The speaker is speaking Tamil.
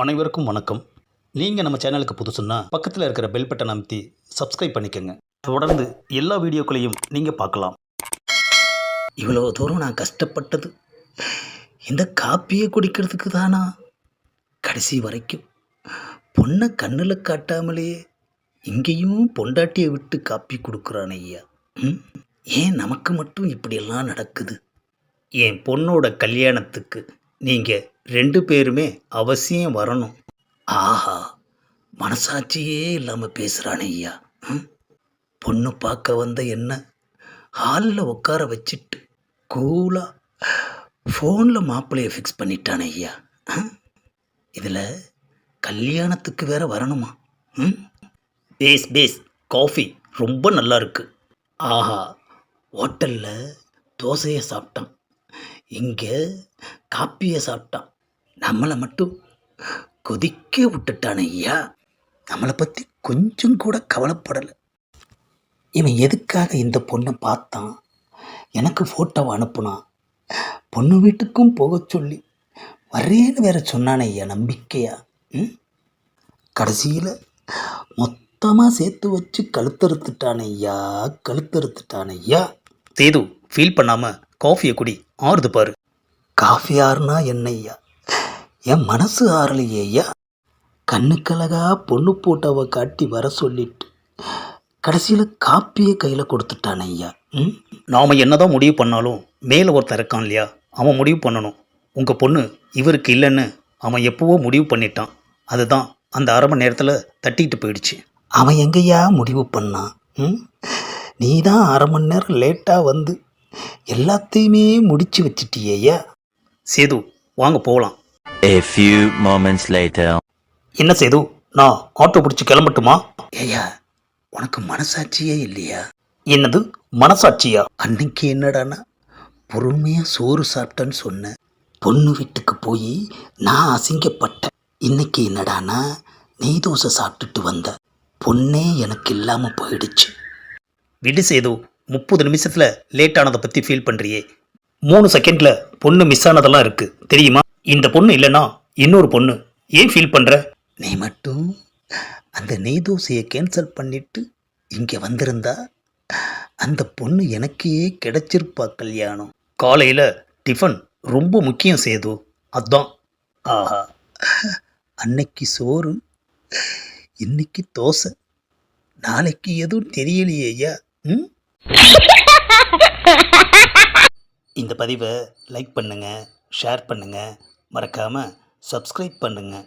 அனைவருக்கும் வணக்கம். நீங்கள் நம்ம சேனலுக்கு புதுசுன்னா பக்கத்தில் இருக்கிற பெல் பட்டன் அமைத்தி சப்ஸ்கிரைப் பண்ணிக்கோங்க. தொடர்ந்து எல்லா வீடியோக்களையும் நீங்கள் பார்க்கலாம். இவ்வளோ தூரம் நான் கஷ்டப்பட்டது இந்த காப்பியை குடிக்கிறதுக்கு தானா? கடைசி வரைக்கும் பொண்ணை கண்ணில் காட்டாமலேயே இங்கேயும் பொண்டாட்டியை விட்டு காப்பி கொடுக்குறான் ஐயா. ஏன் நமக்கு மட்டும் இப்படியெல்லாம் நடக்குது? என் பொண்ணோட கல்யாணத்துக்கு நீங்கள் 2 பேருமே அவசியம் வரணும். ஆஹா, மனசாட்சியே இல்லாமல் பேசுகிறானே ஐயா. பொண்ணு பார்க்க வந்த என்ன ஹாலில் உட்கார வச்சுட்டு கூலாக ஃபோனில் மாப்பிள்ளையை ஃபிக்ஸ் பண்ணிட்டானே ஐயா. இதில் கல்யாணத்துக்கு வேற வரணுமா? பேஸ் காஃபி ரொம்ப நல்லா இருக்கு. ஆஹா, ஹோட்டலில் தோசையை சாப்பிட்டான், இங்கே காப்பியை சாப்பிட்டான். நம்மளை மட்டும் கொதிக்க விட்டுட்டானே ஐயா. நம்மளை பற்றி கொஞ்சம் கூட கவலைப்படலை. இவன் எதுக்காக இந்த பொண்ணை பார்த்தான், எனக்கு ஃபோட்டோவை அனுப்புனான், பொண்ணு வீட்டுக்கும் போக சொல்லி வரேன்னு வேற சொன்னானே ஐயா. நம்பிக்கையா? கடைசியில் மொத்தமாக சேர்த்து வச்சு கழுத்தறுத்துட்டானே ஐயா. சேது, ஃபீல் பண்ணாமல் காஃபியை குடி, ஆறுது பாரு. காஃபி ஆறுனா என்ன ஐயா? என் மனசு ஆறலையே ஐயா. கண்ணுக்கழகா பொண்ணு போட்டோவை காட்டி வர சொல்லிட்டு கடைசியில் காப்பியை கையில் கொடுத்துட்டானே ஐயா. நாம் என்னதான் முடிவு பண்ணாலும் மேலே ஒருத்தன் இருக்கான் இல்லையா, அவன் முடிவு பண்ணணும். உங்கள் பொண்ணு இவருக்கு இல்லைன்னு அவன் எப்போவோ முடிவு பண்ணிட்டான். அதுதான் அந்த அரை மணி நேரத்தில் தட்டிக்கிட்டு போயிடுச்சு. அவன் எங்கேயா முடிவு பண்ணான்? நீ தான் அரை மணி நேரம் லேட்டாக வந்து எல்லாத்தையுமே முடிச்சு வச்சிட்டியா. சேது, வாங்க போகலாம். A few moments later. என்ன சேது, நான் ஆட்டோ பிடிச்சி கிளம்பட்டுமா? ஏய்யா, உனக்கு மனசாட்சியே இல்லையா? என்னது மனசாட்சியா? அன்னைக்கு என்னடானா பொறுமையாக சோறு சாப்பிட்டேன்னு சொன்னேன். பொண்ணு வீட்டுக்கு போய் நான் அசிங்கப்பட்டேன். இன்னைக்கு என்னடானா நெய் தோசை சாப்பிட்டுட்டு வந்த. பொண்ணே எனக்கு இல்லாமல் போயிடுச்சு. விடு சேது, 30 நிமிஷத்தில் லேட் ஆனதை பற்றி ஃபீல் பண்ணுறியே. 3 செகண்டில் பொண்ணு மிஸ் ஆனதெல்லாம் இருக்குது தெரியுமா? இந்த பொண்ணு இல்லைன்னா இன்னொரு பொண்ணு. ஏன் ஃபீல் பண்ணுற? நீ மட்டும் அந்த நெய் தோசையை கேன்சல் பண்ணிவிட்டு இங்கே வந்திருந்தா அந்த பொண்ணு எனக்கே கிடைச்சிருப்பா கல்யாணம். காலையில் டிஃபன் ரொம்ப முக்கியம் சேது, அதான். ஆஹா, அன்னைக்கு சோறு, இன்னைக்கு தோசை, நாளைக்கு எதுவும் தெரியலையே ஐயா. இந்த பதிவை லைக் பண்ணுங்கள், ஷேர் பண்ணுங்கள், மறக்காமல் சப்ஸ்கிரைப் பண்ணுங்கள்.